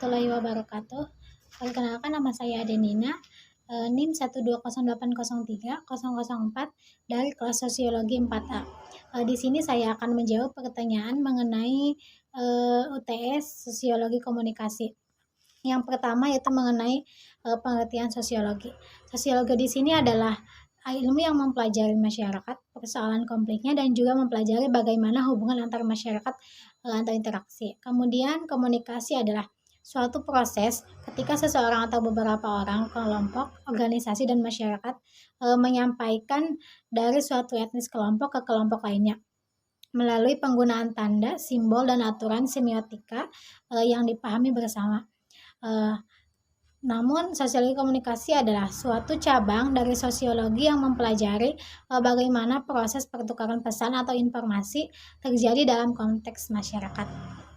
warahmatullahi wabarakatuh. Perkenalkan, nama saya Adenina, NIM 120803004 dari kelas Sosiologi 4A. Di sini saya akan menjawab pertanyaan mengenai UTS Sosiologi Komunikasi. Yang pertama yaitu mengenai pengertian sosiologi. Sosiologi di sini adalah ilmu yang mempelajari masyarakat, persoalan konfliknya, dan juga mempelajari bagaimana hubungan antar masyarakat, antar interaksi. Kemudian komunikasi adalah suatu proses ketika seseorang atau beberapa orang, kelompok, organisasi, dan masyarakat menyampaikan dari suatu etnis kelompok ke kelompok lainnya melalui penggunaan tanda, simbol, dan aturan semiotika yang dipahami bersama. Namun, sosiologi komunikasi adalah suatu cabang dari sosiologi yang mempelajari bagaimana proses pertukaran pesan atau informasi terjadi dalam konteks masyarakat.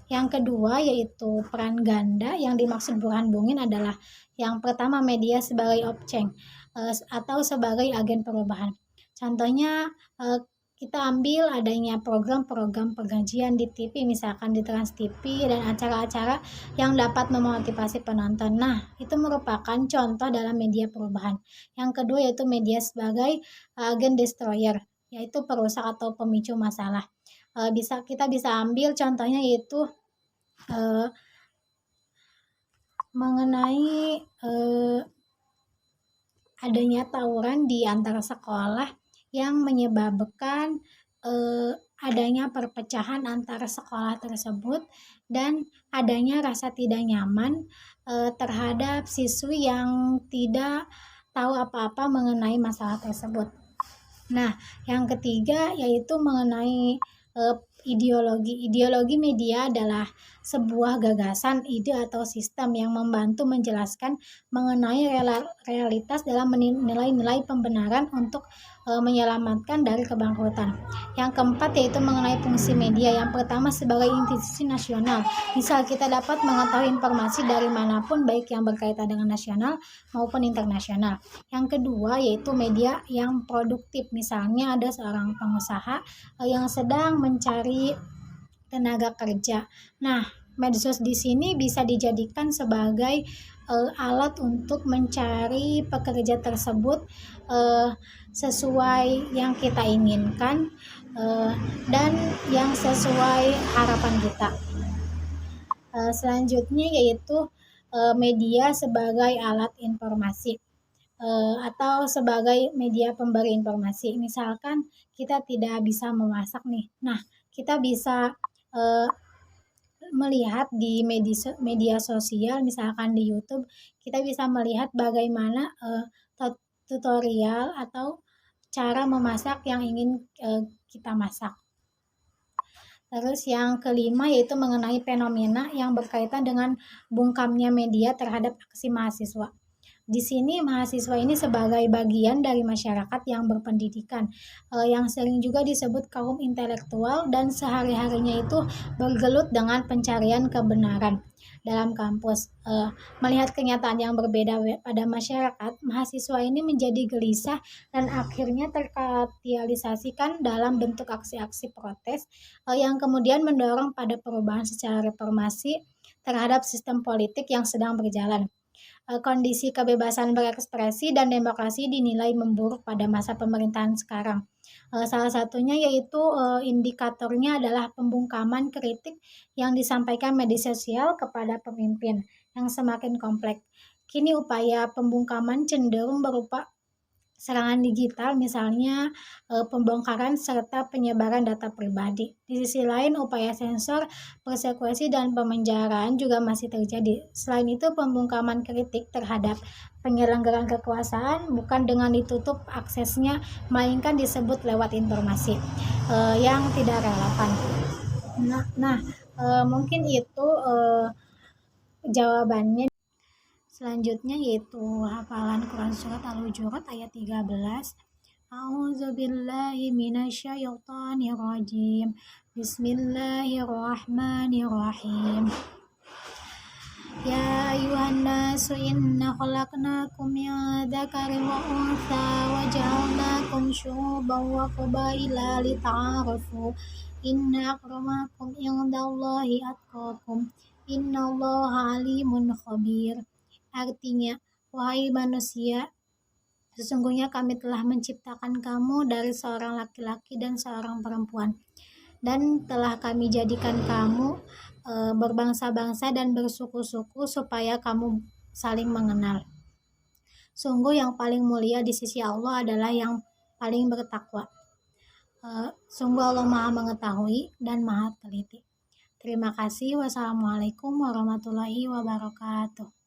Yang kedua yaitu peran ganda. Yang dimaksud Burhan Bungin adalah yang pertama, media sebagai objek atau sebagai agen perubahan. Contohnya kita ambil adanya program-program pengajian di TV, misalkan di Trans TV, dan acara-acara yang dapat memotivasi penonton. Nah, itu merupakan contoh dalam media perubahan. Yang kedua yaitu media sebagai agen destroyer, yaitu perusak atau pemicu masalah. Kita bisa ambil contohnya yaitu mengenai adanya tawuran di antara sekolah yang menyebabkan adanya perpecahan antara sekolah tersebut dan adanya rasa tidak nyaman terhadap siswi yang tidak tahu apa-apa mengenai masalah tersebut. Nah, yang ketiga yaitu mengenai ideologi. Ideologi media adalah sebuah gagasan, ide atau sistem yang membantu menjelaskan mengenai realitas dalam menilai-nilai pembenaran untuk menyelamatkan dari kebangkrutan. Yang keempat yaitu mengenai fungsi media. Yang pertama sebagai institusi nasional. Misal kita dapat mengetahui informasi dari manapun, baik yang berkaitan dengan nasional maupun internasional. Yang kedua yaitu media yang produktif. Misalnya ada seorang pengusaha yang sedang mencari tenaga kerja. Nah, medsos di sini bisa dijadikan sebagai alat untuk mencari pekerja tersebut sesuai yang kita inginkan dan yang sesuai harapan kita. Selanjutnya yaitu media sebagai alat informasi atau sebagai media pemberi informasi. Misalkan kita tidak bisa memasak nih, nah kita bisa melihat di media sosial, misalkan di YouTube, kita bisa melihat bagaimana tutorial atau cara memasak yang ingin kita masak. Terus yang kelima yaitu mengenai fenomena yang berkaitan dengan bungkamnya media terhadap aksi mahasiswa. Di sini mahasiswa ini sebagai bagian dari masyarakat yang berpendidikan, yang sering juga disebut kaum intelektual, dan sehari-harinya itu bergelut dengan pencarian kebenaran dalam kampus. Melihat kenyataan yang berbeda pada masyarakat, mahasiswa ini menjadi gelisah dan akhirnya terkapitalisasikan dalam bentuk aksi-aksi protes yang kemudian mendorong pada perubahan secara reformasi terhadap sistem politik yang sedang berjalan. Kondisi kebebasan berekspresi dan demokrasi dinilai memburuk pada masa pemerintahan sekarang. Salah satunya yaitu indikatornya adalah pembungkaman kritik yang disampaikan media sosial kepada pemimpin yang semakin kompleks. Kini upaya pembungkaman cenderung berupa serangan digital, misalnya pembongkaran serta penyebaran data pribadi. Di sisi lain, upaya sensor, persekusi, dan pemenjaraan juga masih terjadi. Selain itu, pembungkaman kritik terhadap penyelenggaraan kekuasaan bukan dengan ditutup aksesnya, melainkan disebut lewat informasi yang tidak relevan. Mungkin itu jawabannya. Selanjutnya yaitu hafalan Quran surat Al-Hujurat ayat 13. A'udzubillahi minasyaitonirrajim. Bismillahirrahmanirrahim. Ya ayuhan nasu inna khalaqnakum min dzakarin wa untha wa ja'alnakum syu'uban wa qabaila lita'arafu. Inna akramakum indallahi atqakum. Innallaha alimun khabir. Artinya, wahai manusia, sesungguhnya kami telah menciptakan kamu dari seorang laki-laki dan seorang perempuan, dan telah kami jadikan kamu berbangsa-bangsa dan bersuku-suku supaya kamu saling mengenal. Sungguh yang paling mulia di sisi Allah adalah yang paling bertakwa. Sungguh Allah Maha Mengetahui dan Maha Teliti. Terima kasih. Wassalamualaikum warahmatullahi wabarakatuh.